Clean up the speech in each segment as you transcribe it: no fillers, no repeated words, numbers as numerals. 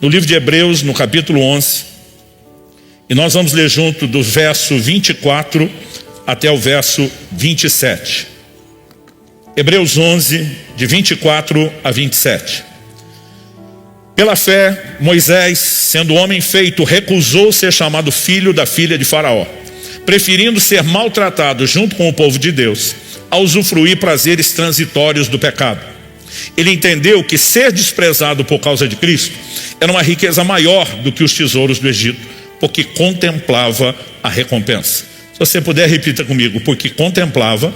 no livro de Hebreus, no capítulo 11, e nós vamos ler junto do verso 24 até o verso 27. Hebreus 11, de 24 a 27. Pela fé, Moisés, sendo homem feito, recusou ser chamado filho da filha de Faraó, preferindo ser maltratado junto com o povo de Deus, a usufruir prazeres transitórios do pecado. Ele entendeu que ser desprezado por causa de Cristo era uma riqueza maior do que os tesouros do Egito, porque contemplava a recompensa. Se você puder, repita comigo: porque contemplava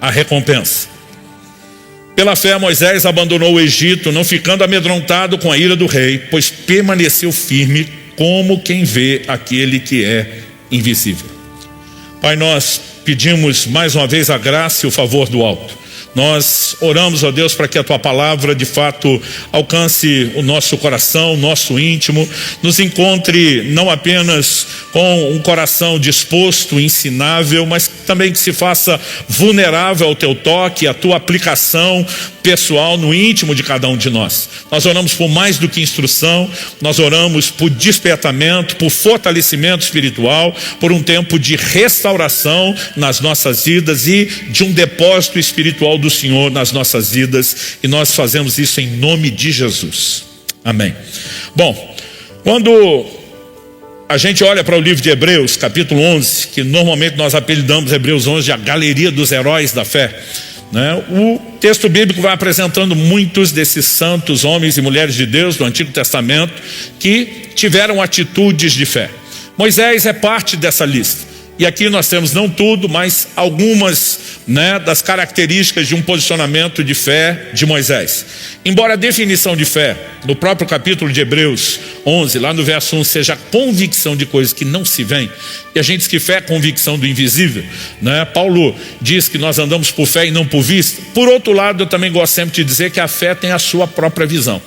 a recompensa. Pela fé, Moisés abandonou o Egito, não ficando amedrontado com a ira do rei, pois permaneceu firme como quem vê aquele que é invisível. Pai, nós pedimos mais uma vez a graça e o favor do alto. Nós oramos, ó Deus, para que a Tua palavra de fato alcance o nosso coração, o nosso íntimo, nos encontre não apenas com um coração disposto, ensinável, mas também que se faça vulnerável ao Teu toque, à Tua aplicação pessoal no íntimo de cada um de nós. Nós oramos por mais do que instrução, nós oramos por despertamento, por fortalecimento espiritual, por um tempo de restauração nas nossas vidas e de um depósito espiritual do Senhor nas nossas vidas, e nós fazemos isso em nome de Jesus. Amém. Bom, quando a gente olha para o livro de Hebreus, capítulo 11, que normalmente nós apelidamos Hebreus 11 de a galeria dos heróis da fé, né? O texto bíblico vai apresentando muitos desses santos homens e mulheres de Deus do Antigo Testamento que tiveram atitudes de fé. Moisés é parte dessa lista. E aqui nós temos não tudo, mas algumas, né, das características de um posicionamento de fé de Moisés. Embora a definição de fé, no próprio capítulo de Hebreus 11, lá no verso 1, seja convicção de coisas que não se veem, e a gente diz que fé é convicção do invisível, né? Paulo diz que nós andamos por fé e não por vista. Por outro lado, eu também gosto sempre de dizer que a fé tem a sua própria visão.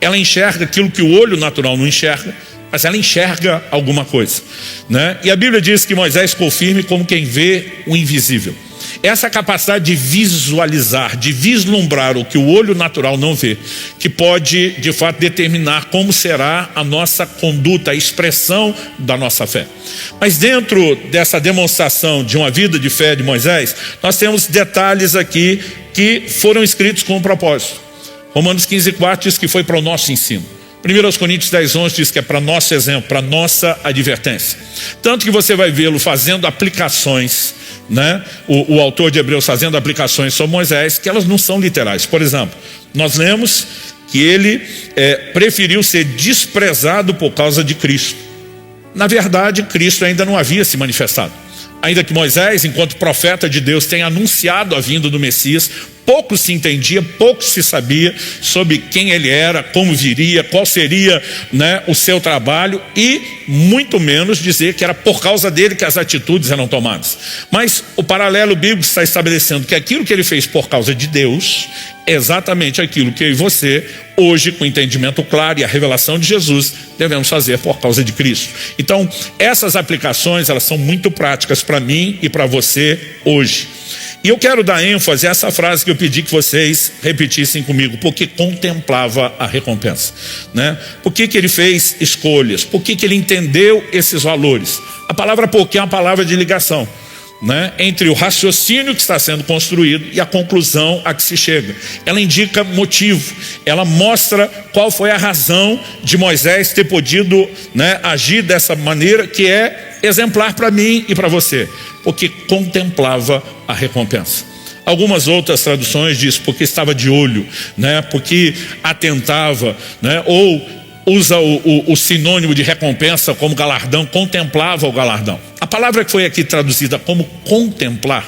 Ela enxerga aquilo que o olho natural não enxerga, mas ela enxerga alguma coisa, né? E a Bíblia diz que Moisés ficou firme como quem vê o invisível. Essa capacidade de visualizar, de vislumbrar o que o olho natural não vê, que pode de fato determinar como será a nossa conduta, a expressão da nossa fé. Mas dentro dessa demonstração de uma vida de fé de Moisés, nós temos detalhes aqui que foram escritos com um propósito. Romanos 15:4 diz que foi para o nosso ensino. 1 Coríntios 10:11 diz que é para nosso exemplo, para nossa advertência. Tanto que você vai vê-lo fazendo aplicações, né? O autor de Hebreus fazendo aplicações sobre Moisés, que elas não são literais. Por exemplo, nós lemos que ele preferiu ser desprezado por causa de Cristo. Na verdade, Cristo ainda não havia se manifestado. Ainda que Moisés, enquanto profeta de Deus, tenha anunciado a vinda do Messias, pouco se entendia, pouco se sabia sobre quem ele era, como viria, qual seria, né, o seu trabalho, e muito menos dizer que era por causa dele que as atitudes eram tomadas. Mas o paralelo bíblico está estabelecendo que aquilo que ele fez por causa de Deus é exatamente aquilo que eu e você, hoje, com o entendimento claro e a revelação de Jesus, devemos fazer por causa de Cristo. Então, essas aplicações, elas são muito práticas para mim e para você hoje. E eu quero dar ênfase a essa frase que eu pedi que vocês repetissem comigo: porque contemplava a recompensa, né? Por que ele fez escolhas? Por que ele entendeu esses valores? A palavra porque é uma palavra de ligação, né, entre o raciocínio que está sendo construído e a conclusão a que se chega. Ela indica motivo, ela mostra qual foi a razão de Moisés ter podido, né, agir dessa maneira, que é exemplar para mim e para você, porque contemplava a recompensa. Algumas outras traduções dizem porque estava de olho, né, porque atentava, né, ou usa o sinônimo de recompensa como galardão, contemplava o galardão. A palavra que foi aqui traduzida como contemplar,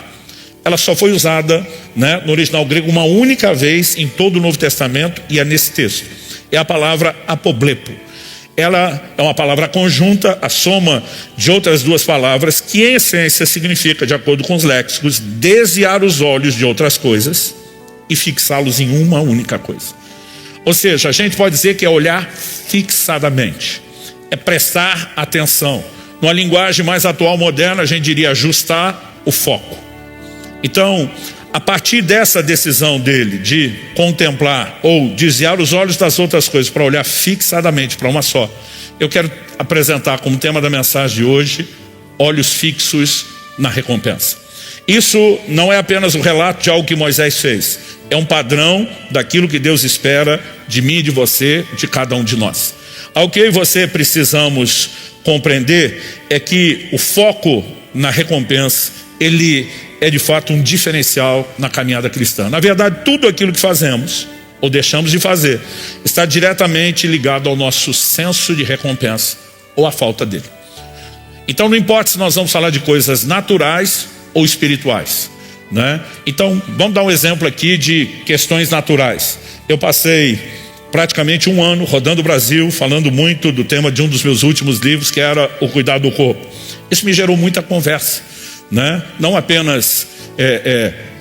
ela só foi usada, né, no original grego uma única vez em todo o Novo Testamento, e é nesse texto. É a palavra apoblepo. Ela é uma palavra conjunta, a soma de outras duas palavras, que em essência significa, de acordo com os léxicos, desviar os olhos de outras coisas e fixá-los em uma única coisa. Ou seja, a gente pode dizer que é olhar fixadamente, é prestar atenção. Numa linguagem mais atual, moderna, a gente diria ajustar o foco. Então, A partir dessa decisão dele de contemplar ou desviar os olhos das outras coisas para olhar fixadamente para uma só, eu quero apresentar como tema da mensagem de hoje, olhos fixos na recompensa. Isso não é apenas o relato de algo que Moisés fez, é um padrão daquilo que Deus espera de mim e de você, de cada um de nós. Ao que eu e você precisamos compreender é que o foco na recompensa, ele é de fato um diferencial na caminhada cristã. Na verdade, tudo aquilo que fazemos ou deixamos de fazer está diretamente ligado ao nosso senso de recompensa ou à falta dele. Então não importa se nós vamos falar de coisas naturais ou espirituais, né? Então vamos dar um exemplo aqui de questões naturais. Eu passei praticamente um ano rodando o Brasil, falando muito do tema de um dos meus últimos livros, que era o cuidado do corpo. Isso me gerou muita conversa, né? Não apenas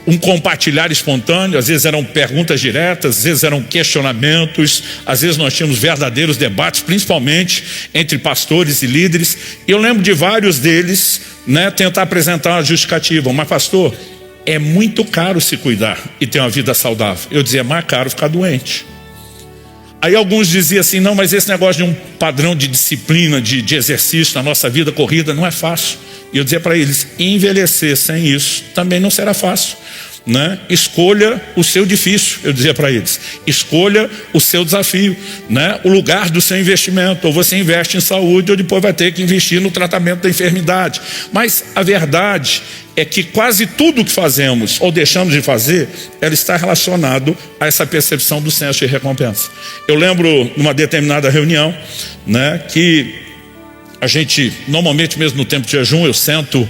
um compartilhar espontâneo, às vezes eram perguntas diretas, às vezes eram questionamentos, às vezes nós tínhamos verdadeiros debates, principalmente entre pastores e líderes. E eu lembro de vários deles, né, tentar apresentar uma justificativa. Mas pastor, é muito caro se cuidar e ter uma vida saudável. Eu dizia, é mais caro ficar doente. Aí alguns diziam assim, não, mas esse negócio de um padrão de disciplina, de exercício na nossa vida corrida não é fácil. E eu dizia para eles, envelhecer sem isso também não será fácil, né? Escolha o seu difícil, eu dizia para eles. Escolha o seu desafio, né? O lugar do seu investimento. Ou você investe em saúde, ou depois vai ter que investir no tratamento da enfermidade. Mas a verdade é que quase tudo que fazemos ou deixamos de fazer, ela está relacionado a essa percepção do senso de recompensa. Eu lembro numa determinada reunião, né, que a gente, normalmente mesmo no tempo de jejum, eu sento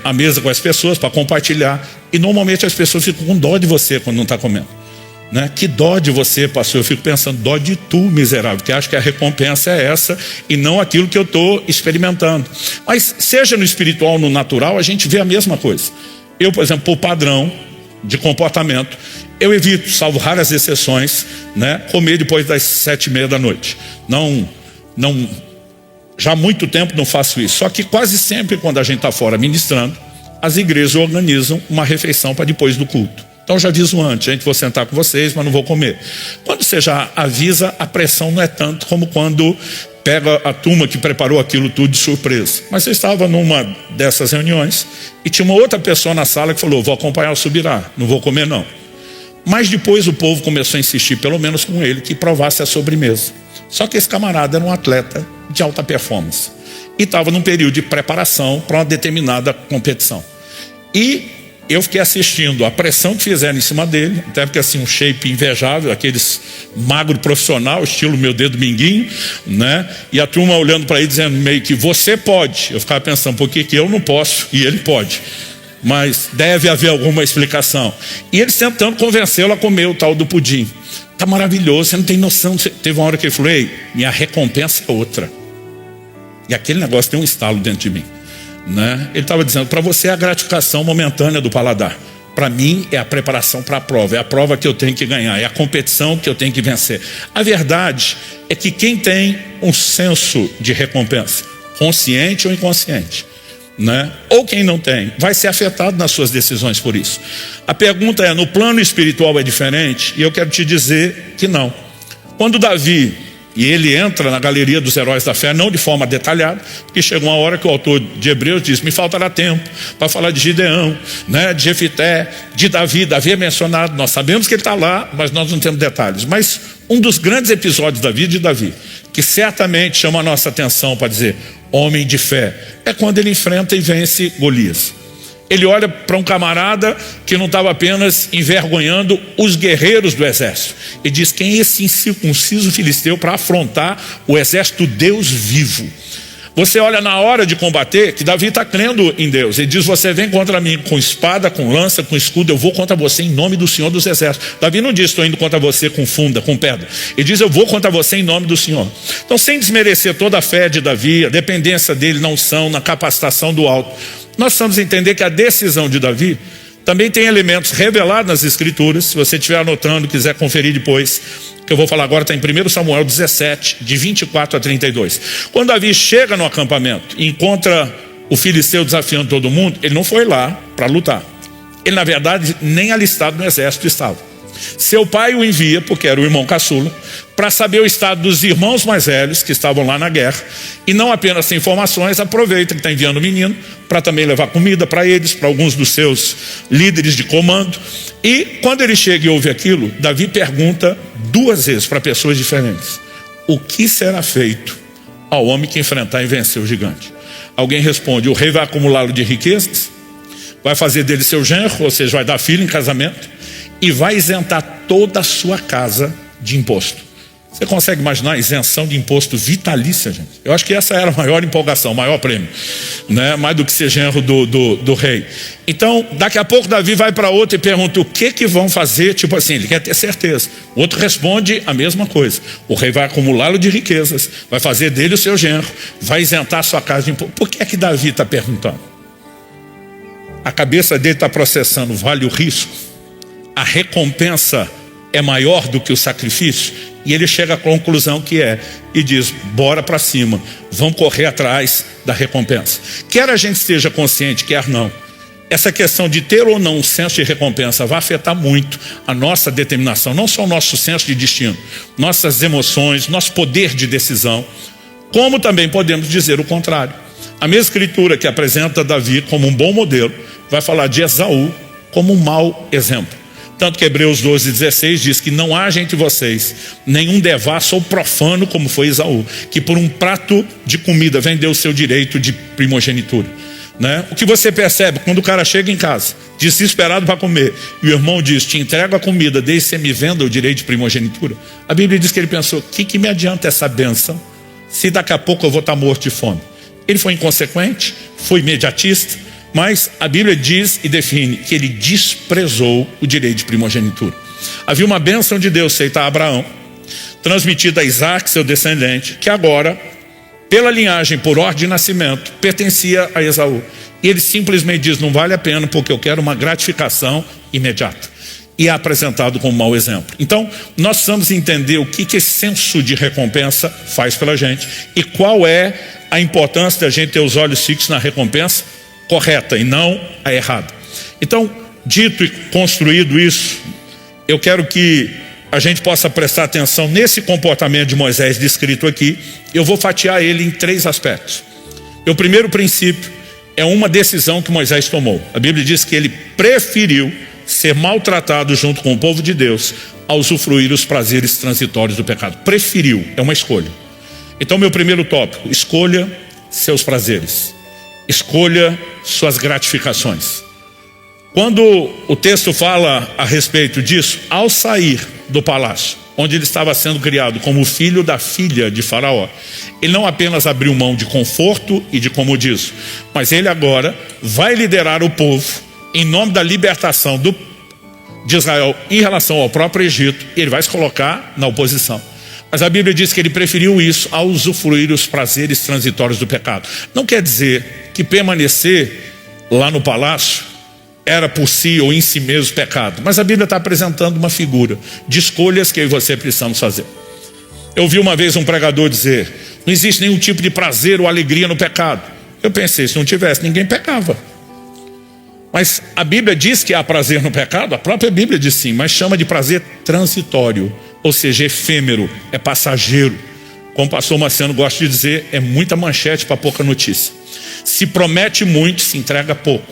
à mesa com as pessoas para compartilhar. E normalmente as pessoas ficam com dó de você quando não está comendo, né? Que dó de você, pastor. Eu fico pensando, dó de tu, miserável, que acho que a recompensa é essa e não aquilo que eu estou experimentando. Mas seja no espiritual ou no natural, a gente vê a mesma coisa. Eu, por exemplo, por padrão de comportamento, eu evito, salvo raras exceções, né, comer depois das 7:30 da noite. Já há muito tempo não faço isso. Só que quase sempre quando a gente está fora ministrando, as igrejas organizam uma refeição para depois do culto. Então eu já aviso antes, gente, vou sentar com vocês, mas não vou comer. Quando você já avisa, a pressão não é tanto como quando pega a turma que preparou aquilo tudo de surpresa. Mas eu estava numa dessas reuniões e tinha uma outra pessoa na sala que falou, vou acompanhar o Subirá, não vou comer não. Mas depois o povo começou a insistir, pelo menos com ele, que provasse a sobremesa. Só que esse camarada era um atleta de alta performance e estava num período de preparação para uma determinada competição. E eu fiquei assistindo a pressão que fizeram em cima dele, até porque assim, um shape invejável, aqueles magro profissional, estilo meu dedo minguinho, né? E a turma olhando para ele dizendo meio que você pode. Eu ficava pensando, por que eu não posso e ele pode? Mas deve haver alguma explicação. E eles tentando convencê-lo a comer o tal do pudim. Tá maravilhoso, você não tem noção. Teve uma hora que ele falou, ei, minha recompensa é outra. E aquele negócio tem um estalo dentro de mim, né? Ele estava dizendo, para você é a gratificação momentânea do paladar. Para mim é a preparação para a prova. É a prova que eu tenho que ganhar, é a competição que eu tenho que vencer. A verdade é que quem tem um senso de recompensa, consciente ou inconsciente, né? Ou quem não tem, vai ser afetado nas suas decisões por isso. A pergunta é, no plano espiritual é diferente? E eu quero te dizer que não. Quando Davi, e ele entra na galeria dos heróis da fé, não de forma detalhada, porque chegou uma hora que o autor de Hebreus diz, me faltará tempo para falar de Gideão, né, de Jefité, de Davi. Davi é mencionado, nós sabemos que ele está lá, mas nós não temos detalhes. Mas um dos grandes episódios da vida de Davi, que certamente chama a nossa atenção para dizer, homem de fé, é quando ele enfrenta e vence Golias. Ele olha para um camarada que não estava apenas envergonhando os guerreiros do exército. E diz, quem é esse incircunciso filisteu para afrontar o exército Deus vivo? Você olha na hora de combater, que Davi está crendo em Deus. Ele diz, você vem contra mim com espada, com lança, com escudo, eu vou contra você em nome do Senhor dos Exércitos. Davi não diz, estou indo contra você com funda, com pedra. Ele diz, eu vou contra você em nome do Senhor. Então, sem desmerecer toda a fé de Davi, a dependência dele na unção, na capacitação do alto, nós precisamos entender que a decisão de Davi também tem elementos revelados nas Escrituras. Se você estiver anotando, quiser conferir depois, que eu vou falar agora, está em 1 Samuel 17, de 24 a 32. Quando Davi chega no acampamento e encontra o filisteu desafiando todo mundo, ele não foi lá para lutar. Ele, na verdade, nem alistado no exército estava. Seu pai o envia, porque era o irmão caçula, para saber o estado dos irmãos mais velhos que estavam lá na guerra. E não apenas tem informações, aproveita que está enviando o menino para também levar comida para eles, para alguns dos seus líderes de comando. E quando ele chega e ouve aquilo, Davi pergunta 2 vezes para pessoas diferentes: o que será feito ao homem que enfrentar e vencer o gigante? Alguém responde: o rei vai acumulá-lo de riquezas, vai fazer dele seu genro, ou seja, vai dar filho em casamento, e vai isentar toda a sua casa de imposto. Você consegue imaginar a isenção de imposto vitalícia, gente? Eu acho que essa era a maior empolgação, o maior prêmio, né? Mais do que ser genro do rei. Então, daqui a pouco Davi vai para outro e pergunta: o que vão fazer? Tipo assim, ele quer ter certeza. O outro responde a mesma coisa: o rei vai acumulá-lo de riquezas, vai fazer dele o seu genro, vai isentar a sua casa de imposto. Por que é que Davi está perguntando? A cabeça dele está processando: vale o risco? A recompensa é maior do que o sacrifício? E ele chega à conclusão que é, e diz: bora para cima, vamos correr atrás da recompensa. Quer a gente esteja consciente, quer não, essa questão de ter ou não um senso de recompensa vai afetar muito a nossa determinação, não só o nosso senso de destino, nossas emoções, nosso poder de decisão, como também podemos dizer o contrário. A mesma escritura que apresenta Davi como um bom modelo vai falar de Esaú como um mau exemplo. Tanto que Hebreus 12:16 diz que não haja entre vocês nenhum devasso ou profano como foi Esaú, que por um prato de comida vendeu o seu direito de primogenitura, né? O que você percebe quando o cara chega em casa desesperado para comer e o irmão diz: te entrego a comida desde que você me venda o direito de primogenitura? A Bíblia diz que ele pensou: o que me adianta essa bênção se daqui a pouco eu vou estar morto de fome? Ele foi inconsequente, foi imediatista, mas a Bíblia diz e define que ele desprezou o direito de primogenitura. Havia uma bênção de Deus feita a Abraão, transmitida a Isaac, seu descendente, que agora, pela linhagem, por ordem de nascimento, pertencia a Esaú. E ele simplesmente diz: não vale a pena, porque eu quero uma gratificação imediata. E é apresentado como mau exemplo. Então, nós precisamos entender o que esse senso de recompensa faz pela gente e qual é a importância da gente ter os olhos fixos na recompensa correta e não a errada. Então, dito e construído isso, eu quero que a gente possa prestar atenção nesse comportamento de Moisés descrito aqui. Eu vou fatiar ele em 3 aspectos. O primeiro princípio é uma decisão que Moisés tomou. A Bíblia diz que ele preferiu ser maltratado junto com o povo de Deus a usufruir os prazeres transitórios do pecado. Preferiu, é uma escolha. Então, meu primeiro tópico: escolha seus prazeres. Escolha suas gratificações. Quando o texto fala a respeito disso, ao sair do palácio, onde ele estava sendo criado como filho da filha de Faraó, ele não apenas abriu mão de conforto e de comodismo, mas ele agora vai liderar o povo em nome da libertação de Israel em relação ao próprio Egito, e ele vai se colocar na oposição. Mas a Bíblia diz que ele preferiu isso a usufruir os prazeres transitórios do pecado. Não quer dizer que permanecer lá no palácio era por si ou em si mesmo pecado. Mas a Bíblia está apresentando uma figura de escolhas que eu e você precisamos fazer. Eu ouvi uma vez um pregador dizer: não existe nenhum tipo de prazer ou alegria no pecado. Eu pensei, se não tivesse, ninguém pecava. Mas a Bíblia diz que há prazer no pecado, a própria Bíblia diz sim, mas chama de prazer transitório, ou seja, efêmero, é passageiro. Como o pastor Marciano gosta de dizer, é muita manchete para pouca notícia. Se promete muito, se entrega pouco.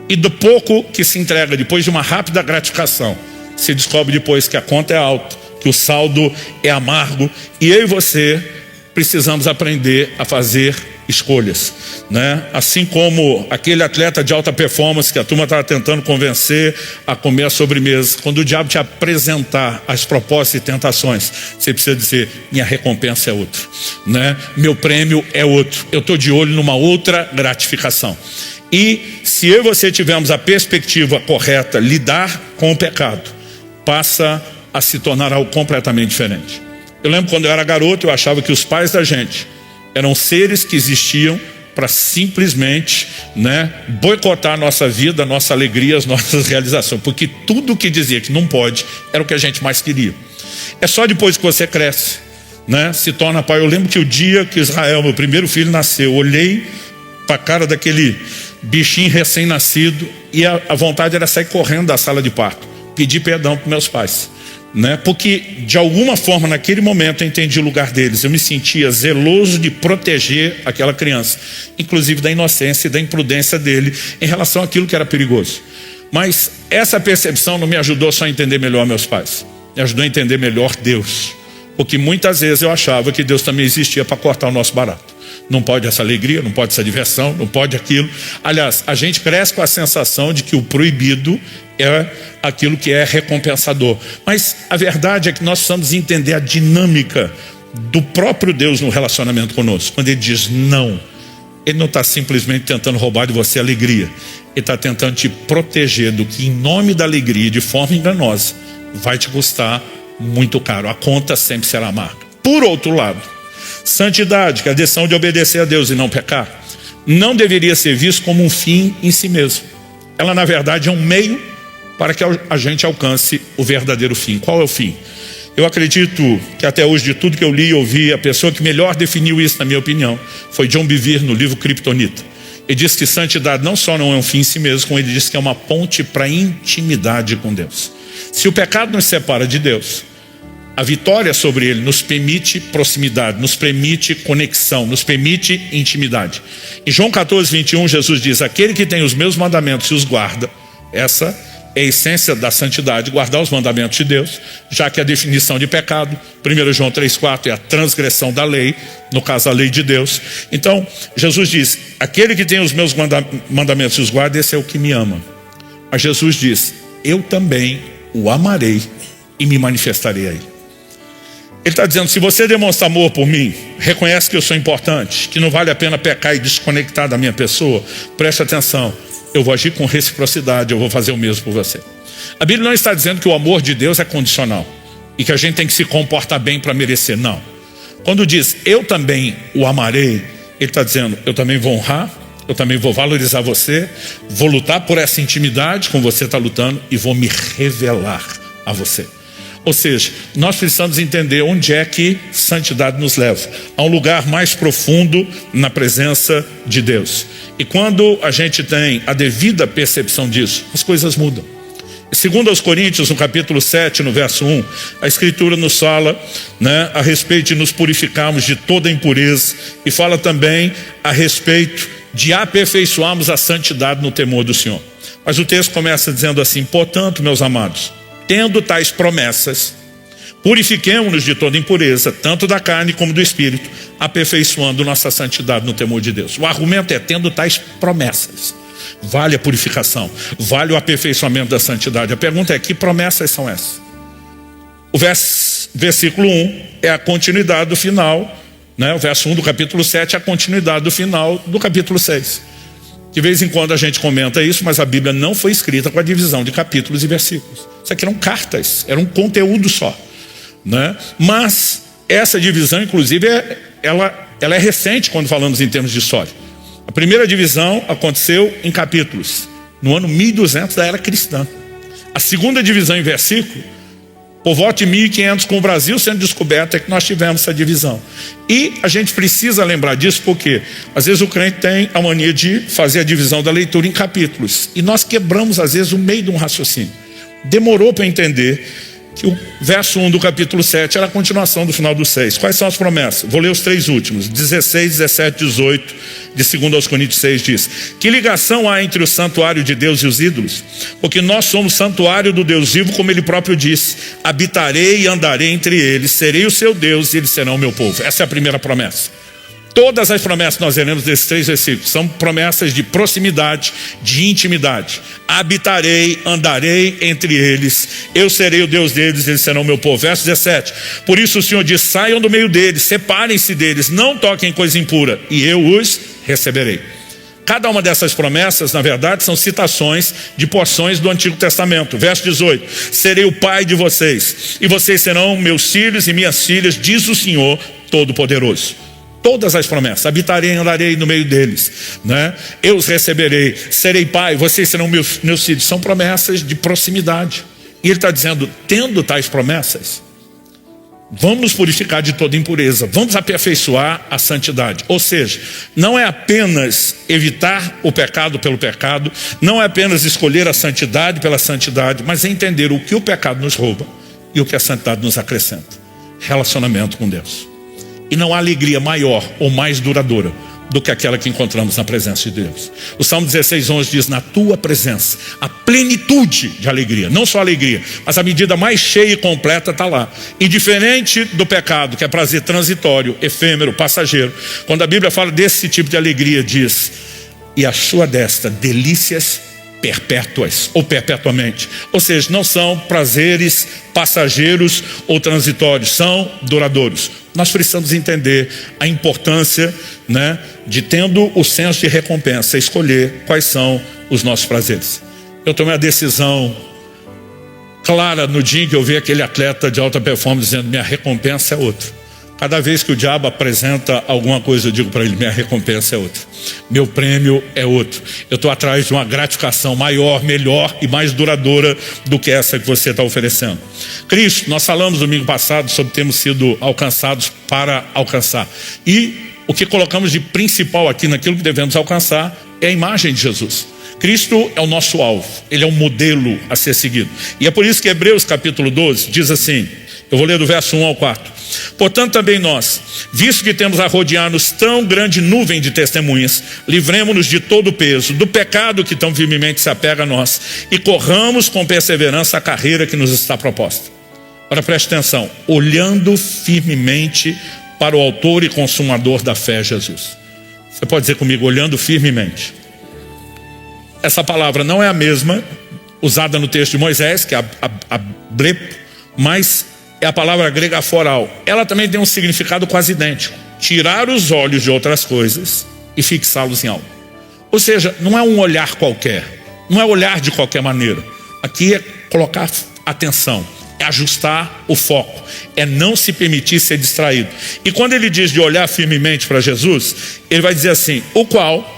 E do pouco que se entrega depois de uma rápida gratificação, se descobre depois que a conta é alta, que o saldo é amargo, e eu e você precisamos aprender a fazer escolhas, né? Assim como aquele atleta de alta performance que a turma estava tentando convencer a comer a sobremesa, quando o diabo te apresentar as propostas e tentações, você precisa dizer: minha recompensa é outra, né? Meu prêmio é outro, eu estou de olho numa outra gratificação. E se eu e você tivermos a perspectiva correta, lidar com o pecado passa a se tornar algo completamente diferente. Eu lembro quando eu era garoto, eu achava que os pais da gente eram seres que existiam para simplesmente, né, boicotar a nossa vida, a nossa alegria, as nossas realizações, porque tudo que dizia que não pode era o que a gente mais queria. É só depois que você cresce, né, se torna pai. Eu lembro que o dia que Israel, meu primeiro filho, nasceu, eu olhei para a cara bichinho recém-nascido, e a vontade era sair correndo da sala de parto, pedir perdão para meus pais, né? Porque de alguma forma naquele momento eu entendi o lugar deles. Eu me sentia zeloso de proteger aquela criança, inclusive da inocência e da imprudência dele em relação àquilo que era perigoso. Mas essa percepção não me ajudou só a entender melhor meus pais, me ajudou a entender melhor Deus, porque muitas vezes eu achava que Deus também existia para cortar o nosso barato. Não pode essa alegria, não pode essa diversão, não pode aquilo. Aliás, a gente cresce com a sensação de que o proibido é aquilo que é recompensador. Mas a verdade é que nós precisamos entender a dinâmica do próprio Deus no relacionamento conosco. Quando Ele diz não, Ele não está simplesmente tentando roubar de você a alegria. Ele está tentando te proteger do que, em nome da alegria, de forma enganosa, vai te custar muito caro. A conta sempre será amarga. Por outro lado, santidade, que é a decisão de obedecer a Deus e não pecar, não deveria ser visto como um fim em si mesmo. Ela, na verdade, é um meio para que a gente alcance o verdadeiro fim. Qual é o fim? Eu acredito que até hoje, de tudo que eu li e ouvi, a pessoa que melhor definiu isso, na minha opinião, foi John Bevere, no livro Kryptonita. Ele diz que santidade não só não é um fim em si mesmo, como ele diz que é uma ponte para a intimidade com Deus. Se o pecado nos separa de Deus, a vitória sobre ele nos permite proximidade, nos permite conexão, nos permite intimidade. Em João 14, 21, Jesus diz: aquele que tem os meus mandamentos e os guarda, essa é a essência da santidade, guardar os mandamentos de Deus, já que a definição de pecado, 1 João 3,4, é a transgressão da lei, no caso a lei de Deus. Então, Jesus diz: aquele que tem os meus mandamentos e os guarda, esse é o que me ama. Mas Jesus diz: eu também o amarei e me manifestarei a ele. Ele está dizendo: se você demonstrar amor por mim, reconhece que eu sou importante, que não vale a pena pecar e desconectar da minha pessoa, preste atenção, eu vou agir com reciprocidade, eu vou fazer o mesmo por você. A Bíblia não está dizendo que o amor de Deus é condicional e que a gente tem que se comportar bem para merecer, não. Quando diz eu também o amarei, ele está dizendo: eu também vou honrar, eu também vou valorizar você, vou lutar por essa intimidade como você está lutando e vou me revelar a você. Ou seja, nós precisamos entender onde é que santidade nos leva, a um lugar mais profundo na presença de Deus. E quando a gente tem a devida percepção disso, as coisas mudam. Segundo aos Coríntios, no capítulo 7, no verso 1, a Escritura nos fala, né, a respeito de nos purificarmos de toda impureza, e fala também a respeito de aperfeiçoarmos a santidade no temor do Senhor. Mas o texto começa dizendo assim: portanto, meus amados, tendo tais promessas, purifiquemo-nos de toda impureza, tanto da carne como do espírito, aperfeiçoando nossa santidade no temor de Deus. O argumento é: tendo tais promessas, vale a purificação, vale o aperfeiçoamento da santidade. A pergunta é: que promessas são essas? O versículo 1 é a continuidade do final, né? O verso 1 do capítulo 7 é a continuidade do final do capítulo 6. De vez em quando a gente comenta isso, mas a Bíblia não foi escrita com a divisão de capítulos e versículos. Isso aqui eram cartas, era um conteúdo só, né? Mas essa divisão, inclusive, ela é recente quando falamos em termos de história. A primeira divisão aconteceu em capítulos, no ano 1200 da era cristã. A segunda divisão em versículo, por volta de 1500, com o Brasil sendo descoberto, é que nós tivemos essa divisão. E a gente precisa lembrar disso porque às vezes o crente tem a mania de fazer a divisão da leitura em capítulos, e nós quebramos às vezes o meio de um raciocínio. Demorou para entender que o verso 1 do capítulo 7 era a continuação do final do 6. Quais são as promessas? Vou ler os três últimos, 16, 17, 18, de 2 aos Coríntios 6 diz: que ligação há entre o santuário de Deus e os ídolos? Porque nós somos santuário do Deus vivo, como ele próprio disse: habitarei e andarei entre eles, serei o seu Deus e eles serão o meu povo. Essa é a primeira promessa. Todas as promessas que nós veremos desses três versículos são promessas de proximidade, de intimidade. Habitarei, andarei entre eles, eu serei o Deus deles, eles serão o meu povo. Verso 17: por isso o Senhor diz: saiam do meio deles, separem-se deles, não toquem coisa impura, e eu os receberei. Cada uma dessas promessas, na verdade, são citações de porções do Antigo Testamento. Verso 18: serei o pai de vocês, e vocês serão meus filhos e minhas filhas, diz o Senhor Todo-Poderoso. Todas as promessas: habitarei e andarei no meio deles, né? Eu os receberei, serei pai, vocês serão meus filhos. São promessas de proximidade. E ele está dizendo: tendo tais promessas, Vamos nos purificar de toda impureza. Vamos aperfeiçoar a santidade. Ou seja, não é apenas evitar o pecado pelo pecado, não é apenas escolher a santidade pela santidade, mas é entender o que o pecado nos rouba e o que a santidade nos acrescenta. Relacionamento com Deus. E não há alegria maior ou mais duradoura do que aquela que encontramos na presença de Deus. O Salmo 16:11 diz: na tua presença, a plenitude de alegria. Não só alegria, mas a medida mais cheia e completa está lá. E diferente do pecado, que é prazer transitório, efêmero, passageiro, quando a Bíblia fala desse tipo de alegria, diz: e a sua destra, delícias perpétuas, ou perpetuamente. Ou seja, não são prazeres passageiros ou transitórios, são duradouros. Nós precisamos entender a importância, de, tendo o senso de recompensa, escolher quais são os nossos prazeres. Eu tomei a decisão clara no dia em que eu vi aquele atleta de alta performance dizendo: minha recompensa é outra. Cada vez que o diabo apresenta alguma coisa, eu digo para ele: minha recompensa é outra, meu prêmio é outro. Eu estou atrás de uma gratificação maior, melhor e mais duradoura do que essa que você está oferecendo. Cristo, nós falamos domingo passado sobre termos sido alcançados para alcançar. E o que colocamos de principal aqui naquilo que devemos alcançar é a imagem de Jesus. Cristo é o nosso alvo, Ele é um modelo a ser seguido. E é por isso que Hebreus capítulo 12 diz assim, eu vou ler do verso 1 ao 4. Portanto também nós, visto que temos a rodear-nos tão grande nuvem de testemunhas, livremo-nos de todo o peso, do pecado que tão firmemente se apega a nós, e corramos com perseverança a carreira que nos está proposta. Agora preste atenção, olhando firmemente para o autor e consumador da fé, Jesus. Você pode dizer comigo: olhando firmemente. Essa palavra não é a mesma usada no texto de Moisés, que é a blepo, mas é a palavra grega foral. Ela também tem um significado quase idêntico: tirar os olhos de outras coisas e fixá-los em algo. Ou seja, não é um olhar qualquer, não é olhar de qualquer maneira. Aqui é colocar atenção, é ajustar o foco, é não se permitir ser distraído. E quando ele diz de olhar firmemente para Jesus, ele vai dizer assim: o qual,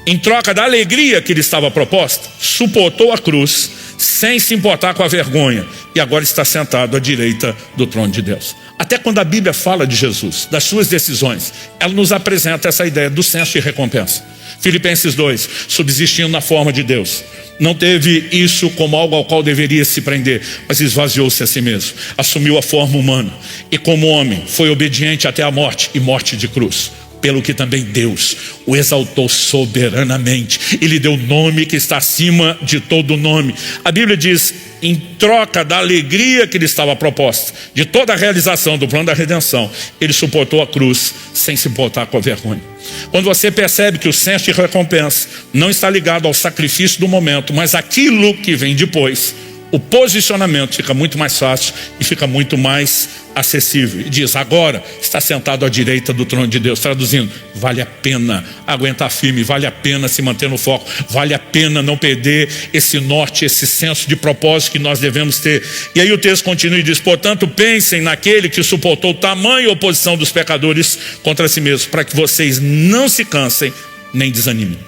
em troca da alegria que lhe estava proposta, suportou a cruz, sem se importar com a vergonha, e agora está sentado à direita do trono de Deus. Até quando a Bíblia fala de Jesus, das suas decisões, ela nos apresenta essa ideia do senso de recompensa. Filipenses 2, subsistindo na forma de Deus, não teve isso como algo ao qual deveria se prender, mas esvaziou-se a si mesmo, assumiu a forma humana, e como homem foi obediente até a morte, e morte de cruz. Pelo que também Deus o exaltou soberanamente e lhe deu o nome que está acima de todo nome. A Bíblia diz: em troca da alegria que lhe estava proposta, de toda a realização do plano da redenção, ele suportou a cruz sem se importar com a vergonha. Quando você percebe que o senso de recompensa não está ligado ao sacrifício do momento, mas aquilo que vem depois, o posicionamento fica muito mais fácil e fica muito mais acessível. E diz: agora está sentado à direita do trono de Deus. Traduzindo, vale a pena aguentar firme, vale a pena se manter no foco, vale a pena não perder esse norte, esse senso de propósito que nós devemos ter. E aí o texto continua e diz: portanto pensem naquele que suportou tamanha oposição dos pecadores contra si mesmo, para que vocês não se cansem nem desanimem.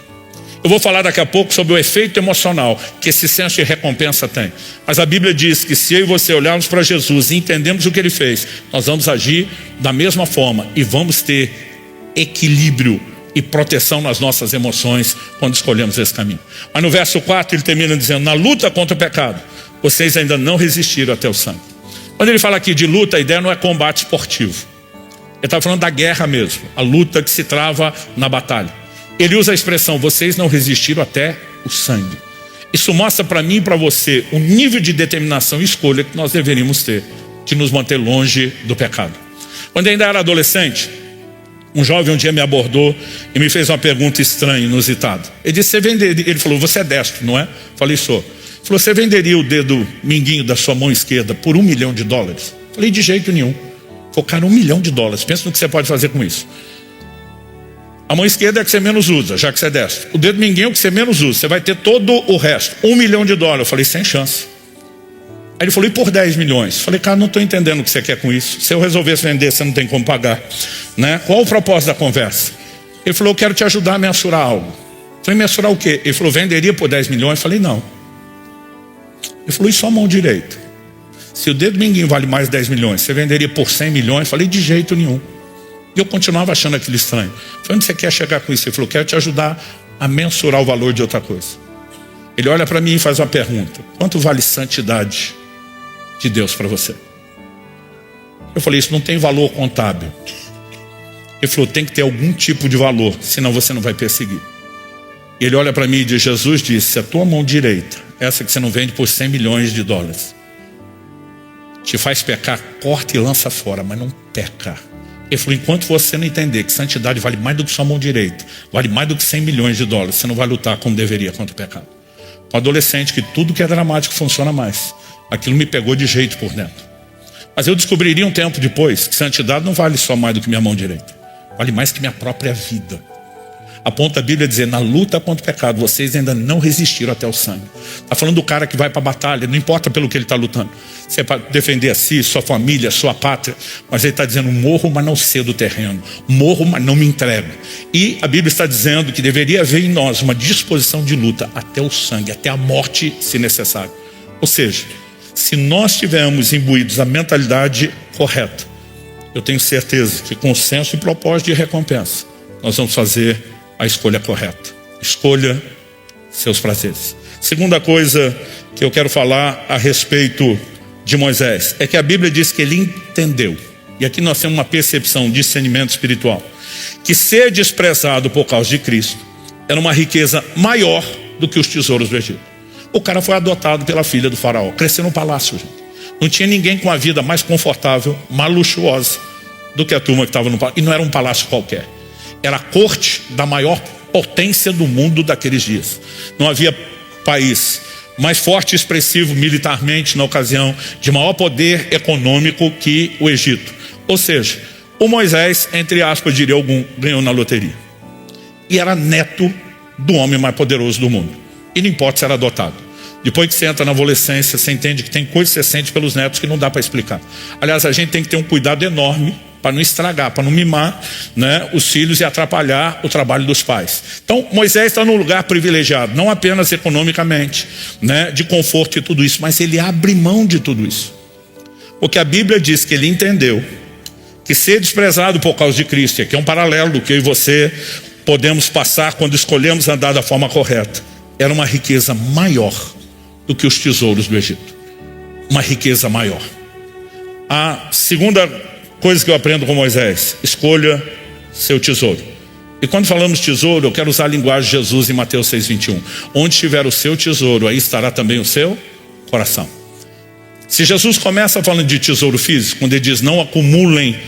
Eu vou falar daqui a pouco sobre o efeito emocional que esse senso de recompensa tem. Mas a Bíblia diz que se eu e você olharmos para Jesus e entendemos o que Ele fez, nós vamos agir da mesma forma e vamos ter equilíbrio e proteção nas nossas emoções quando escolhemos esse caminho. Mas no verso 4 ele termina dizendo: na luta contra o pecado, vocês ainda não resistiram até o sangue. Quando ele fala aqui de luta, a ideia não é combate esportivo. Ele está falando da guerra mesmo, a luta que se trava na batalha. Ele usa a expressão: vocês não resistiram até o sangue. Isso mostra para mim e para você o nível de determinação e escolha que nós deveríamos ter, de nos manter longe do pecado. Quando eu ainda era adolescente, um jovem um dia me abordou e me fez uma pergunta estranha, inusitada. Ele disse: você venderia? Ele falou: você é destro, não é? Falei: sou. Ele falou: você venderia o dedo minguinho da sua mão esquerda por $1 milhão? Falei: de jeito nenhum. Falei: cara, $1 milhão. Pensa no que você pode fazer com isso. A mão esquerda é a que você menos usa, já que você é destro. O dedo minguinho é o que você menos usa. Você vai ter todo o resto. $1 milhão. Eu falei: sem chance. Aí ele falou: e por 10 milhões? Falei: cara, não estou entendendo o que você quer com isso. Se eu resolvesse vender, você não tem como pagar, né? Qual o propósito da conversa? Ele falou: eu quero te ajudar a mensurar algo. Falei: mensurar o quê? Ele falou: venderia por 10 milhões? Falei: não. Ele falou: e sua mão direita? se o dedo mindinho vale mais de 10 milhões, você venderia por 100 milhões? Falei, de jeito nenhum. E eu continuava achando aquilo estranho. Falei, onde você quer chegar com isso? Ele falou, quero te ajudar a mensurar o valor de outra coisa. Ele olha para mim e faz uma pergunta: quanto vale santidade de Deus para você? Eu falei, isso não tem valor contábil. Ele falou, tem que ter algum tipo de valor, senão você não vai perseguir. E ele olha para mim e diz, Jesus disse, se a tua mão direita, essa que você não vende por 100 milhões de dólares, te faz pecar, corta e lança fora, mas não peca. Ele falou, enquanto você não entender que santidade vale mais do que sua mão direita, vale mais do que 100 milhões de dólares, você não vai lutar como deveria contra o pecado. Um adolescente que tudo que é dramático funciona mais. Aquilo me pegou de jeito por dentro. Mas eu descobriria um tempo depois que santidade não vale só mais do que minha mão direita. Vale mais que minha própria vida. A ponto da Bíblia dizer, na luta contra o pecado, vocês ainda não resistiram até o sangue. Está falando do cara que vai para a batalha, não importa pelo que ele está lutando. Se é para defender a si, sua família, sua pátria. Mas ele está dizendo, morro, mas não cedo o terreno. Morro, mas não me entrego. E a Bíblia está dizendo que deveria haver em nós uma disposição de luta até o sangue, até a morte, se necessário. Ou seja, se nós tivermos imbuídos a mentalidade correta, eu tenho certeza que com senso e propósito de recompensa, nós vamos fazer a escolha correta. Escolha seus prazeres. Segunda coisa que eu quero falar a respeito de Moisés é que a Bíblia diz que ele entendeu, e aqui nós temos uma percepção, um discernimento espiritual, que ser desprezado por causa de Cristo era uma riqueza maior do que os tesouros do Egito. O cara foi adotado pela filha do faraó, cresceu no palácio, gente. Não tinha ninguém com a vida mais confortável, mais luxuosa do que a turma que estava no palácio. E não era um palácio qualquer. Era a corte da maior potência do mundo daqueles dias. Não havia país mais forte e expressivo militarmente na ocasião, de maior poder econômico que o Egito. Ou seja, o Moisés, entre aspas, diria algum, ganhou na loteria. E era neto do homem mais poderoso do mundo. E não importa se era adotado. Depois que você entra na adolescência, você entende que tem coisas que você sente pelos netos que não dá para explicar. Aliás, a gente tem que ter um cuidado enorme para não estragar, para não mimar, né, os filhos e atrapalhar o trabalho dos pais. Então, Moisés está num lugar privilegiado, não apenas economicamente, né, de conforto e tudo isso, mas ele abre mão de tudo isso. Porque a Bíblia diz que ele entendeu que ser desprezado por causa de Cristo, que é um paralelo do que eu e você podemos passar quando escolhemos andar da forma correta, era uma riqueza maior do que os tesouros do Egito. Uma riqueza maior. A segunda coisa que eu aprendo com Moisés: escolha seu tesouro. E quando falamos tesouro, eu quero usar a linguagem de Jesus em Mateus 6,21. Onde estiver o seu tesouro, aí estará também o seu coração. Se Jesus começa falando de tesouro físico, quando ele diz não acumulem,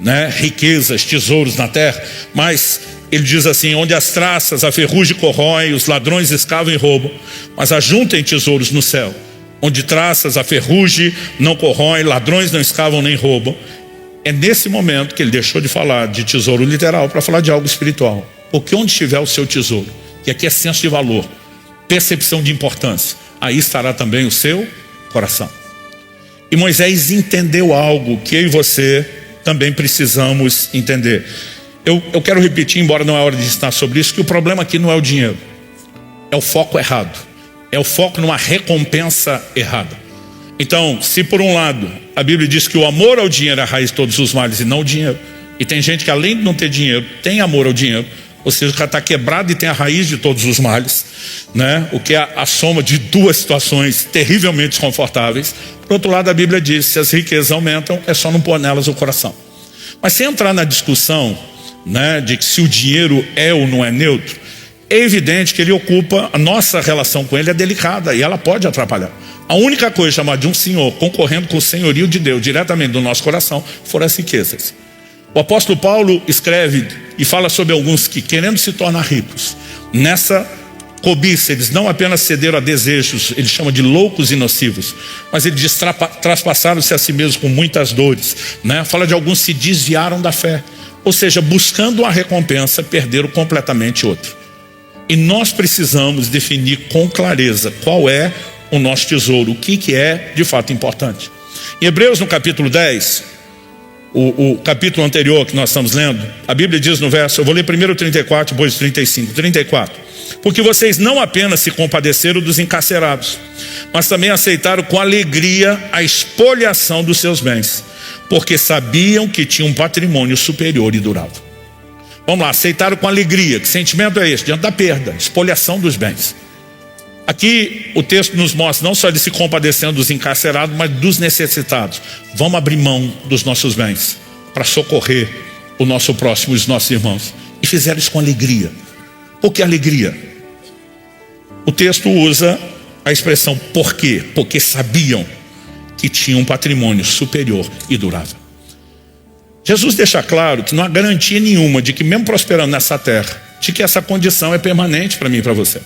né, riquezas, tesouros na terra, mas ele diz assim: onde as traças, a ferrugem corrói, os ladrões escavam e roubam, mas ajuntem tesouros no céu, onde traças, a ferrugem não corrói, ladrões não escavam nem roubam. É nesse momento que ele deixou de falar de tesouro literal para falar de algo espiritual. Porque onde estiver o seu tesouro, que aqui é senso de valor, percepção de importância, aí estará também o seu coração. E Moisés entendeu algo que eu e você também precisamos entender. Eu quero repetir, embora não é hora de ensinar sobre isso, que o problema aqui não é o dinheiro, é o foco errado, é o foco numa recompensa errada. Então, se por um lado a Bíblia diz que o amor ao dinheiro é a raiz de todos os males e não o dinheiro, e tem gente que além de não ter dinheiro, tem amor ao dinheiro, ou seja, o cara está quebrado e tem a raiz de todos os males, né? O que é a soma de duas situações terrivelmente desconfortáveis. Por outro lado, a Bíblia diz que se as riquezas aumentam, é só não pôr nelas o coração. Mas sem entrar na discussão, né, de que se o dinheiro é ou não é neutro, é evidente que ele ocupa, a nossa relação com ele é delicada e ela pode atrapalhar. A única coisa chamada de um senhor concorrendo com o senhorio de Deus diretamente do nosso coração foram as riquezas. O apóstolo Paulo escreve e fala sobre alguns que, querendo se tornar ricos, nessa cobiça, eles não apenas cederam a desejos, ele chama de loucos e nocivos, mas ele diz: traspassaram-se a si mesmos com muitas dores, né? Fala de alguns que se desviaram da fé, ou seja, buscando uma recompensa, perderam completamente outra. E nós precisamos definir com clareza qual é o nosso tesouro, o que é de fato importante. Em Hebreus, no capítulo 10, o capítulo anterior que nós estamos lendo, a Bíblia diz no verso, eu vou ler primeiro o 34, depois o 35, 34. Porque vocês não apenas se compadeceram dos encarcerados, mas também aceitaram com alegria a expoliação dos seus bens, porque sabiam que tinham um patrimônio superior e durável. Vamos lá, aceitaram com alegria. Que sentimento é esse? Diante da perda, expoliação dos bens. Aqui o texto nos mostra não só de se compadecendo dos encarcerados, mas dos necessitados. Vamos abrir mão dos nossos bens para socorrer o nosso próximo, os nossos irmãos. E fizeram isso com alegria. Por que alegria? O texto usa a expressão por quê? Porque sabiam que tinham um patrimônio superior e durável. Jesus deixa claro que não há garantia nenhuma de que, mesmo prosperando nessa terra, de que essa condição é permanente para mim e para você.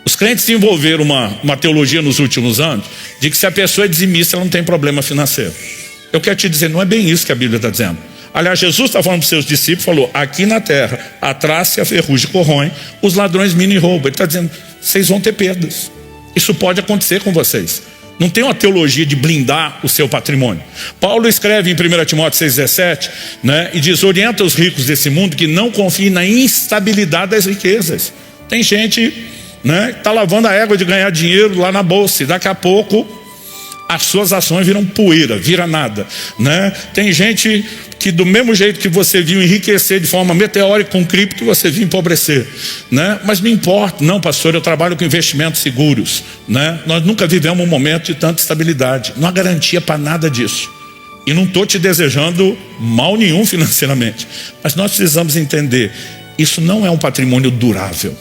Os crentes desenvolveram uma teologia nos últimos anos de que se a pessoa é dizimista, ela não tem problema financeiro. Eu quero te dizer, não é bem isso que a Bíblia está dizendo. Aliás, Jesus está falando para os seus discípulos, falou, aqui na terra, a traça e a ferrugem corroem, os ladrões minam e roubam. Ele está dizendo, vocês vão ter perdas. Isso pode acontecer com vocês. Não tem uma teologia de blindar o seu patrimônio. Paulo escreve em 1 Timóteo 6,17, né, e diz, orienta os ricos desse mundo que não confiem na instabilidade das riquezas. Tem gente, né, que está lavando a égua de ganhar dinheiro lá na bolsa, e daqui a pouco as suas ações viram poeira, vira nada, né? Tem gente que do mesmo jeito que você viu enriquecer de forma meteórica com cripto, você viu empobrecer, né? Mas não importa, não, pastor, eu trabalho com investimentos seguros, né? Nós nunca vivemos um momento de tanta estabilidade, não há garantia para nada disso. E não estou te desejando mal nenhum financeiramente, mas nós precisamos entender, isso não é um patrimônio durável,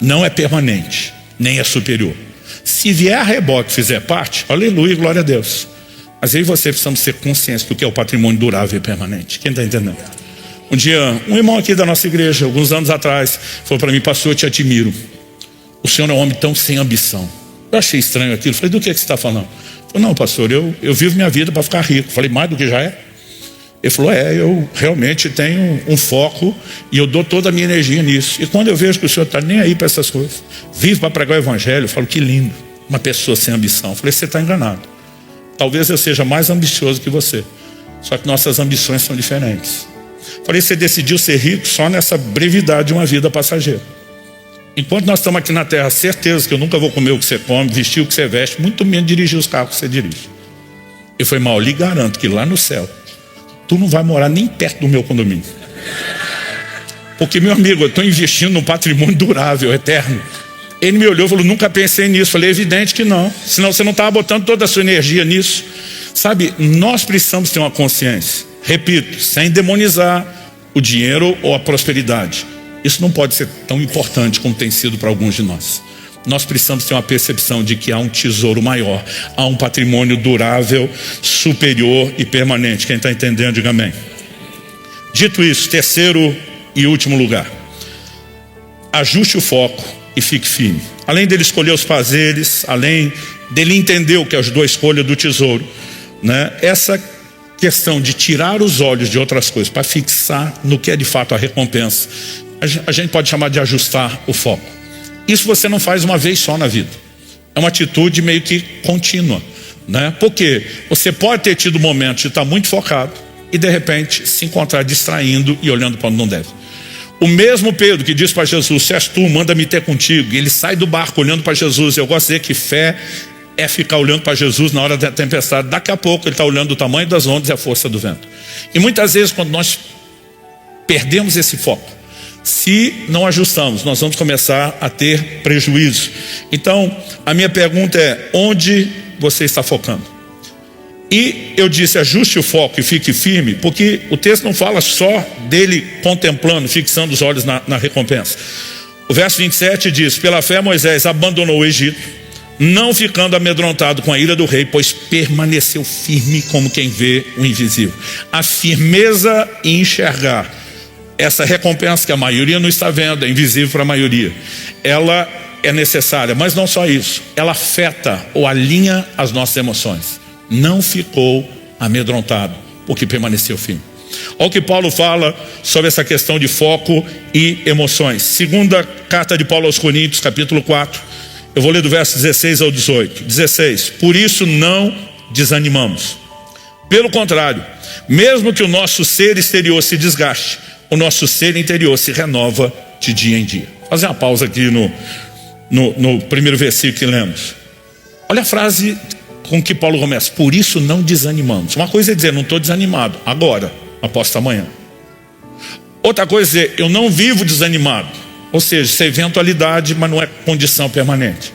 não é permanente, nem é superior. Se vier a reboque e fizer parte, aleluia, glória a Deus. Mas aí você precisa ser consciente do que é o patrimônio durável e permanente. Quem está entendendo? Um dia, um irmão aqui da nossa igreja, alguns anos atrás, falou para mim, pastor, eu te admiro. O senhor é um homem tão sem ambição. Eu achei estranho aquilo. Falei, do que você está falando? Ele falou, não, pastor, eu vivo minha vida para ficar rico. Falei, mais do que já é? Ele falou, eu realmente tenho um foco e eu dou toda a minha energia nisso. E quando eu vejo que o senhor está nem aí para essas coisas, vive para pregar o evangelho, eu falo, que lindo, uma pessoa sem ambição. Eu falei, você está enganado. Talvez eu seja mais ambicioso que você, só que nossas ambições são diferentes. Eu falei, você decidiu ser rico só nessa brevidade de uma vida passageira. Enquanto nós estamos aqui na terra, certeza que eu nunca vou comer o que você come, vestir o que você veste, muito menos dirigir os carros que você dirige. Eu falei, mal, lhe garanto que lá no céu, tu não vai morar nem perto do meu condomínio. Porque, meu amigo, eu estou investindo num patrimônio durável, eterno. Ele me olhou e falou, nunca pensei nisso. Falei, evidente que não. Senão você não estava botando toda a sua energia nisso. Sabe, nós precisamos ter uma consciência. Repito, sem demonizar o dinheiro ou a prosperidade. Isso não pode ser tão importante como tem sido para alguns de nós. Nós precisamos ter uma percepção de que há um tesouro maior, há um patrimônio durável, superior e permanente. Quem está entendendo, diga amém. Dito isso, terceiro e último lugar, ajuste o foco e fique firme. Além dele escolher os prazeres, além dele entender o que ajudou a escolha do tesouro, né? Essa questão de tirar os olhos de outras coisas para fixar no que é de fato a recompensa, a gente pode chamar de ajustar o foco. Isso você não faz uma vez só na vida. É uma atitude meio que contínua, né? Porque você pode ter tido momentos de estar muito focado e de repente se encontrar distraindo e olhando para onde não deve. O mesmo Pedro que diz para Jesus, se és tu, manda-me ter contigo. E ele sai do barco olhando para Jesus. Eu gosto de dizer que fé é ficar olhando para Jesus na hora da tempestade. Daqui a pouco ele está olhando o tamanho das ondas e a força do vento. E muitas vezes quando nós perdemos esse foco, se não ajustamos, nós vamos começar a ter prejuízo. Então, a minha pergunta é, onde você está focando? E eu disse, ajuste o foco e fique firme, porque o texto não fala só dele contemplando, fixando os olhos na recompensa. O verso 27 diz, pela fé Moisés abandonou o Egito, não ficando amedrontado com a ira do rei, pois permaneceu firme como quem vê o invisível. A firmeza em enxergar essa recompensa que a maioria não está vendo, é invisível para a maioria, ela é necessária, mas não só isso, ela afeta ou alinha as nossas emoções. Não ficou amedrontado, porque permaneceu firme. Olha o que Paulo fala sobre essa questão de foco e emoções. Segunda carta de Paulo aos Coríntios, capítulo 4. Eu vou ler do verso 16 ao 18. 16. Por isso não desanimamos. Pelo contrário, mesmo que o nosso ser exterior se desgaste, o nosso ser interior se renova de dia em dia. fazer uma pausa aqui no primeiro versículo que lemos. Olha a frase com que Paulo começa: por isso não desanimamos. Uma coisa é dizer, não estou desanimado agora, aposto amanhã. Outra coisa é dizer, eu não vivo desanimado. Ou seja, isso é eventualidade, mas não é condição permanente.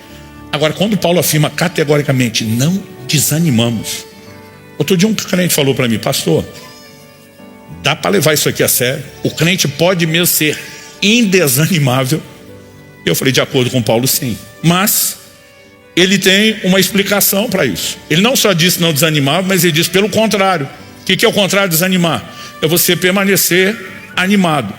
Agora, quando Paulo afirma categoricamente, não desanimamos. Outro dia um crente falou para mim: pastor, dá para levar isso aqui a sério? O crente pode mesmo ser indesanimável? Eu falei, de acordo com Paulo, sim. Mas ele tem uma explicação para isso. Ele não só disse não desanimar, mas ele disse pelo contrário. O que é o contrário de desanimar? É você permanecer animado.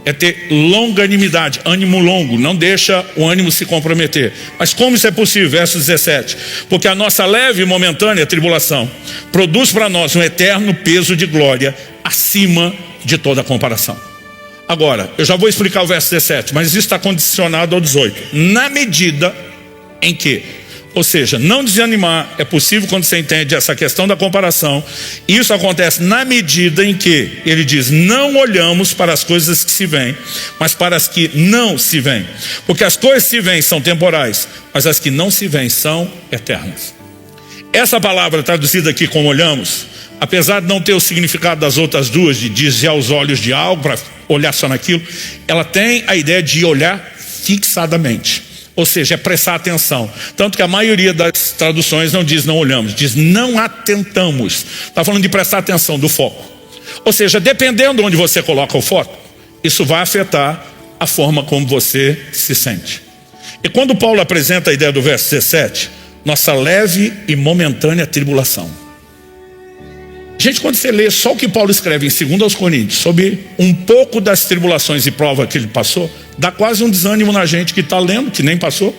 É ter longanimidade, ânimo longo, não deixa o ânimo se comprometer. Mas como isso é possível? Verso 17: porque a nossa leve e momentânea tribulação produz para nós um eterno peso de glória acima de toda comparação. Agora, eu já vou explicar o verso 17, mas isso está condicionado ao 18. Na medida em que, ou seja, não desanimar é possível quando você entende essa questão da comparação. Isso acontece na medida em que, ele diz, não olhamos para as coisas que se veem, mas para as que não se veem. Porque as coisas que se veem são temporais, mas as que não se veem são eternas. Essa palavra traduzida aqui como olhamos, apesar de não ter o significado das outras duas, de desviar os olhos de algo para olhar só naquilo, ela tem a ideia de olhar fixadamente. Ou seja, é prestar atenção. Tanto que a maioria das traduções não diz não olhamos, diz não atentamos. Está falando de prestar atenção, do foco. Ou seja, dependendo de onde você coloca o foco, isso vai afetar a forma como você se sente. E quando Paulo apresenta a ideia do verso 17, nossa leve e momentânea tribulação. Gente, quando você lê só o que Paulo escreve em 2 aos Coríntios sobre um pouco das tribulações e provas que ele passou, dá quase um desânimo na gente que está lendo, que nem passou.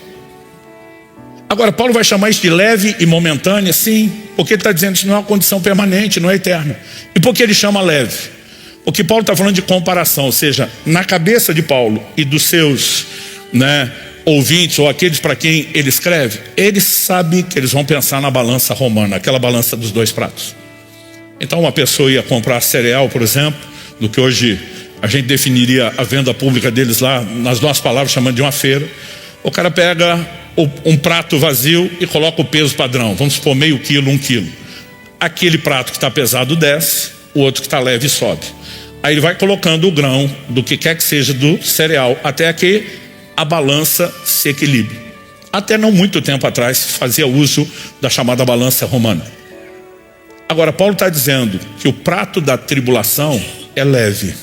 Agora, Paulo vai chamar isso de leve e momentânea, sim, porque ele está dizendo que isso não é uma condição permanente, não é eterna. E por que ele chama leve? Porque Paulo está falando de comparação, ou seja, na cabeça de Paulo e dos seus ouvintes, ou aqueles para quem ele escreve, ele sabe que eles vão pensar na balança romana, aquela balança dos 2 pratos. Então uma pessoa ia comprar cereal, por exemplo, do que hoje a gente definiria a venda pública deles lá, nas nossas palavras, chamando de uma feira. O cara pega um prato vazio e coloca o peso padrão, vamos supor meio quilo, 1 quilo. Aquele prato que está pesado desce, o outro que está leve sobe. Aí ele vai colocando o grão do que quer que seja do cereal, até que a balança se equilibre. Até não muito tempo atrás fazia uso da chamada balança romana. Agora, Paulo está dizendo que o prato da tribulação é leve,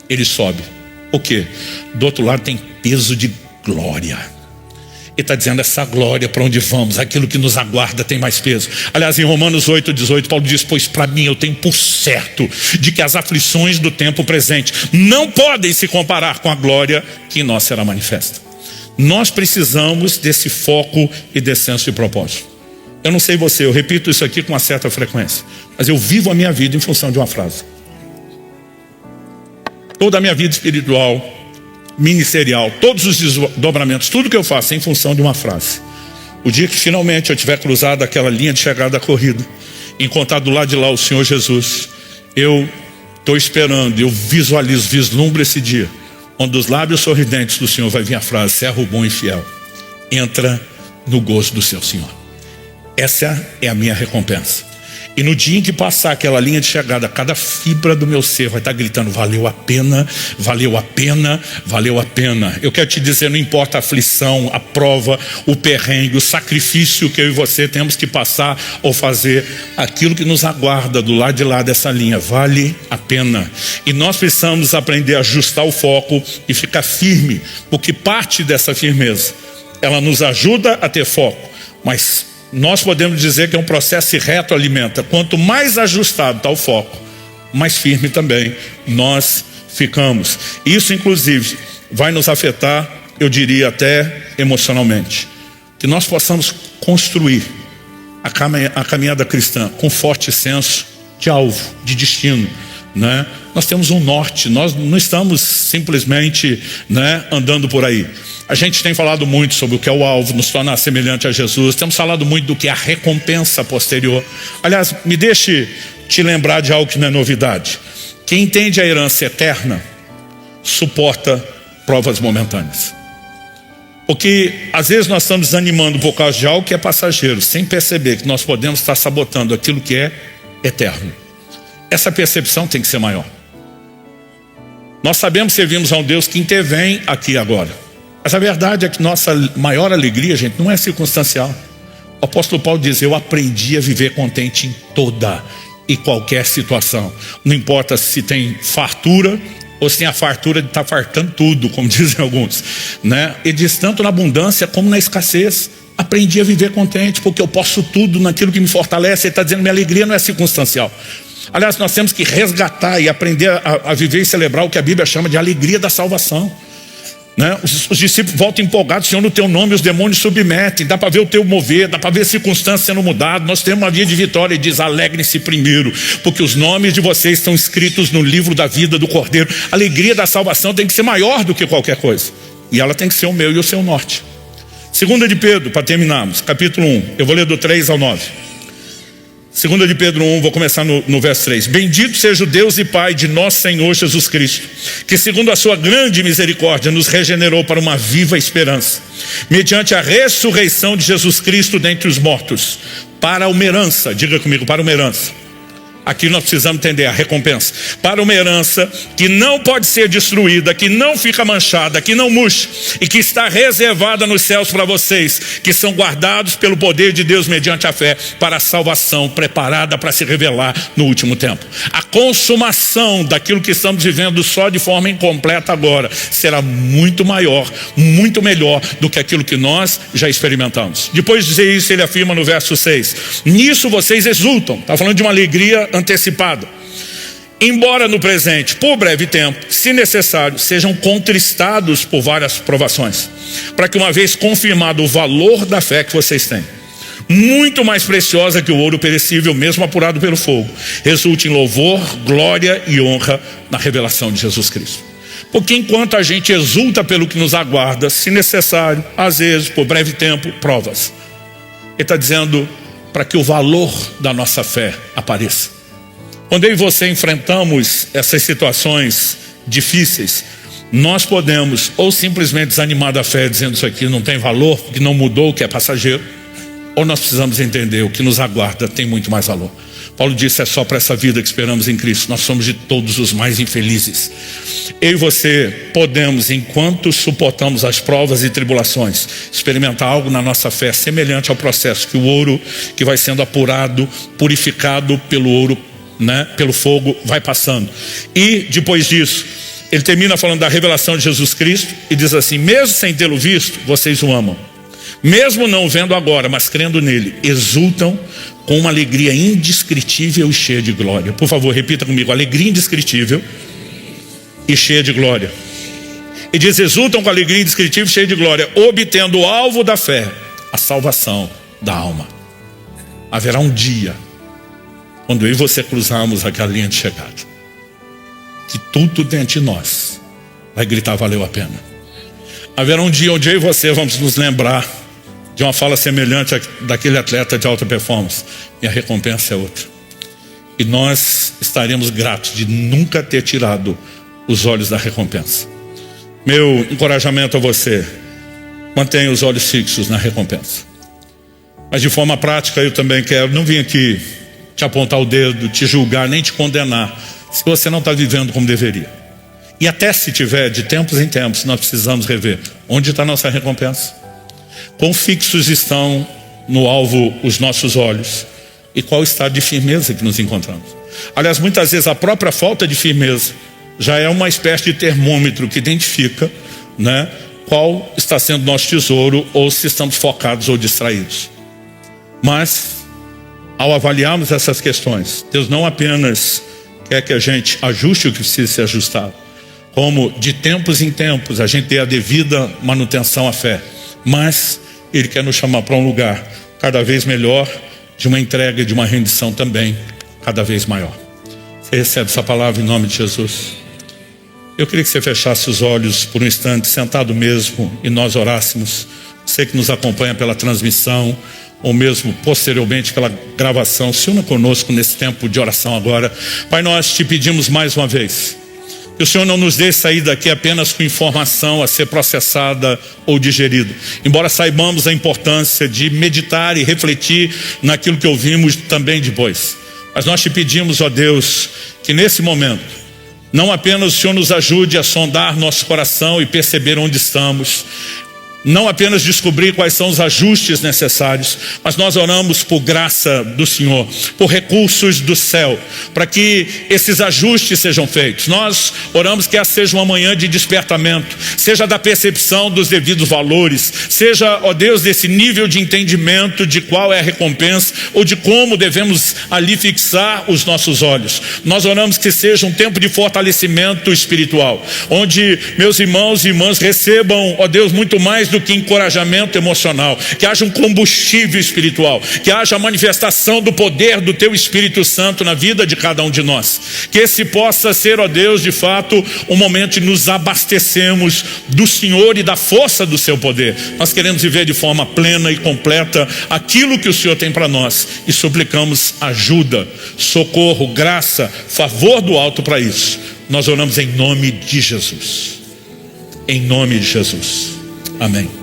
ele sobe. O quê? Do outro lado tem peso de glória. Ele está dizendo, essa glória para onde vamos, aquilo que nos aguarda tem mais peso. Aliás, em Romanos 8:18, Paulo diz, pois para mim eu tenho por certo de que as aflições do tempo presente não podem se comparar com a glória que em nós será manifesta. Nós precisamos desse foco e desse senso de propósito. Eu não sei você, eu repito isso aqui com uma certa frequência, mas eu vivo a minha vida em função de uma frase. Toda a minha vida espiritual, ministerial, todos os desdobramentos, tudo que eu faço é em função de uma frase. O dia que finalmente eu tiver cruzado aquela linha de chegada da corrida, encontrado do lado de lá o Senhor Jesus, eu estou esperando, eu visualizo, vislumbro esse dia, onde dos lábios sorridentes do Senhor vai vir a frase, servo bom e fiel, entra no gozo do seu Senhor. Essa é a minha recompensa. E no dia em que passar aquela linha de chegada, cada fibra do meu ser vai estar gritando, valeu a pena, valeu a pena, valeu a pena. Eu quero te dizer, não importa a aflição, a prova, o perrengue, o sacrifício que eu e você temos que passar ou fazer, aquilo que nos aguarda do lado de lá dessa linha, vale a pena. E nós precisamos aprender a ajustar o foco e ficar firme, porque parte dessa firmeza, ela nos ajuda a ter foco, mas nós podemos dizer que é um processo que se retroalimenta. Quanto mais ajustado está o foco, mais firme também nós ficamos. Isso, inclusive, vai nos afetar, eu diria até emocionalmente. Que nós possamos construir a caminhada cristã com forte senso de alvo, de destino. Nós temos um norte, nós não estamos simplesmente andando por aí. A gente tem falado muito sobre o que é o alvo, nos tornar semelhante a Jesus. Temos falado muito do que é a recompensa posterior. Aliás, me deixe te lembrar de algo que não é novidade. Quem entende a herança eterna suporta provas momentâneas. Porque às vezes nós estamos desanimando por causa de algo que é passageiro, sem perceber que nós podemos estar sabotando aquilo que é eterno. Essa percepção tem que ser maior. Nós sabemos que servimos a um Deus que intervém aqui agora. Mas a verdade é que nossa maior alegria, gente, não é circunstancial. O apóstolo Paulo diz: eu aprendi a viver contente em toda e qualquer situação. Não importa se tem fartura ou se tem a fartura de estar fartando tudo, como dizem alguns, né? Ele diz: tanto na abundância como na escassez, aprendi a viver contente, porque eu posso tudo naquilo que me fortalece. Ele está dizendo: minha alegria não é circunstancial. Aliás, nós temos que resgatar e aprender a viver e celebrar o que a Bíblia chama de alegria da salvação, né? Os discípulos voltam empolgados: Senhor, no teu nome os demônios submetem. Dá para ver o teu mover, dá para ver circunstâncias sendo mudadas. Nós temos uma via de vitória. E diz: alegrem-se primeiro, porque os nomes de vocês estão escritos no livro da vida do Cordeiro. A alegria da salvação tem que ser maior do que qualquer coisa, e ela tem que ser o meu e o seu norte. 2 de Pedro, para terminarmos, capítulo 1, eu vou ler do 3 ao 9. 2 de Pedro 1, vou começar no verso 3. Bendito seja o Deus e Pai de nosso Senhor Jesus Cristo, que segundo a sua grande misericórdia nos regenerou para uma viva esperança, mediante a ressurreição de Jesus Cristo dentre os mortos, para uma herança, diga comigo, para uma herança. Aqui nós precisamos entender a recompensa. Para uma herança que não pode ser destruída, que não fica manchada, que não murcha, e que está reservada nos céus para vocês, que são guardados pelo poder de Deus mediante a fé, para a salvação preparada para se revelar no último tempo. A consumação daquilo que estamos vivendo só de forma incompleta agora será muito maior, muito melhor do que aquilo que nós já experimentamos. Depois de dizer isso, ele afirma no verso 6: nisso vocês exultam. Está falando de uma alegria antecipada. Embora no presente, por breve tempo, se necessário, sejam contristados por várias provações, para que, uma vez confirmado o valor da fé que vocês têm, muito mais preciosa que o ouro perecível, mesmo apurado pelo fogo, resulte em louvor, glória e honra na revelação de Jesus Cristo. Porque enquanto a gente exulta pelo que nos aguarda, se necessário, às vezes, por breve tempo, provas. Ele está dizendo para que o valor da nossa fé apareça. Quando eu e você enfrentamos essas situações difíceis, nós podemos ou simplesmente desanimar da fé, dizendo: isso aqui não tem valor, que não mudou, que é passageiro, ou nós precisamos entender: o que nos aguarda tem muito mais valor. Paulo disse: é só para essa vida que esperamos em Cristo. Nós somos de todos os mais infelizes. Eu e você podemos, enquanto suportamos as provas e tribulações, experimentar algo na nossa fé semelhante ao processo que o ouro que vai sendo apurado, purificado pelo ouro, né, pelo fogo, vai passando. E depois disso, ele termina falando da revelação de Jesus Cristo e diz assim: mesmo sem tê-lo visto, vocês o amam. Mesmo não o vendo agora, mas crendo nele, exultam com uma alegria indescritível e cheia de glória. Por favor, repita comigo: alegria indescritível e cheia de glória. E diz: exultam com alegria indescritível e cheia de glória, obtendo o alvo da fé, a salvação da alma. Haverá um dia, quando eu e você cruzarmos aquela linha de chegada, que tudo dentro de nós vai gritar: valeu a pena. Haverá um dia onde eu e você vamos nos lembrar de uma fala semelhante daquele atleta de alta performance: minha recompensa é outra. E nós estaremos gratos de nunca ter tirado os olhos da recompensa. Meu encorajamento a você: mantenha os olhos fixos na recompensa. Mas de forma prática, eu também quero, não vim aqui te apontar o dedo, te julgar, nem te condenar, se você não está vivendo como deveria. E até se tiver, de tempos em tempos, nós precisamos rever onde está a nossa recompensa, quão fixos estão no alvo os nossos olhos e qual o estado de firmeza que nos encontramos. Aliás, muitas vezes a própria falta de firmeza já é uma espécie de termômetro que identifica, né, qual está sendo nosso tesouro, ou se estamos focados ou distraídos. Mas ao avaliarmos essas questões, Deus não apenas quer que a gente ajuste o que precisa ser ajustado, como de tempos em tempos a gente dê a devida manutenção à fé, mas Ele quer nos chamar para um lugar cada vez melhor, de uma entrega e de uma rendição também cada vez maior. Você recebe essa palavra em nome de Jesus? Eu queria que você fechasse os olhos por um instante, sentado mesmo, e nós orássemos. Você que nos acompanha pela transmissão, ou mesmo posteriormente pela gravação, se una conosco nesse tempo de oração agora. Pai, nós te pedimos mais uma vez, Que o Senhor não nos deixe sair daqui apenas com informação a ser processada ou digerida. Embora saibamos a importância de meditar e refletir naquilo que ouvimos também depois. Mas nós te pedimos, ó Deus, que nesse momento, não apenas o Senhor nos ajude a sondar nosso coração e perceber onde estamos, não apenas descobrir quais são os ajustes necessários, mas nós oramos por graça do Senhor, por recursos do céu, para que esses ajustes sejam feitos. Nós oramos que essa seja uma manhã de despertamento, seja da percepção dos devidos valores, seja, ó Deus, desse nível de entendimento de qual é a recompensa, ou de como devemos ali fixar os nossos olhos. Nós oramos que seja um tempo de fortalecimento espiritual, onde meus irmãos e irmãs recebam, ó Deus, muito mais do que encorajamento emocional, que haja um combustível espiritual, que haja a manifestação do poder do Teu Espírito Santo na vida de cada um de nós. Que esse possa ser, ó Deus, de fato, um momento de nos abastecermos do Senhor e da força do Seu poder. Nós queremos viver de forma plena e completa aquilo que o Senhor tem para nós e suplicamos ajuda, socorro, graça, favor do alto para isso. Nós oramos em nome de Jesus. Em nome de Jesus. Amém.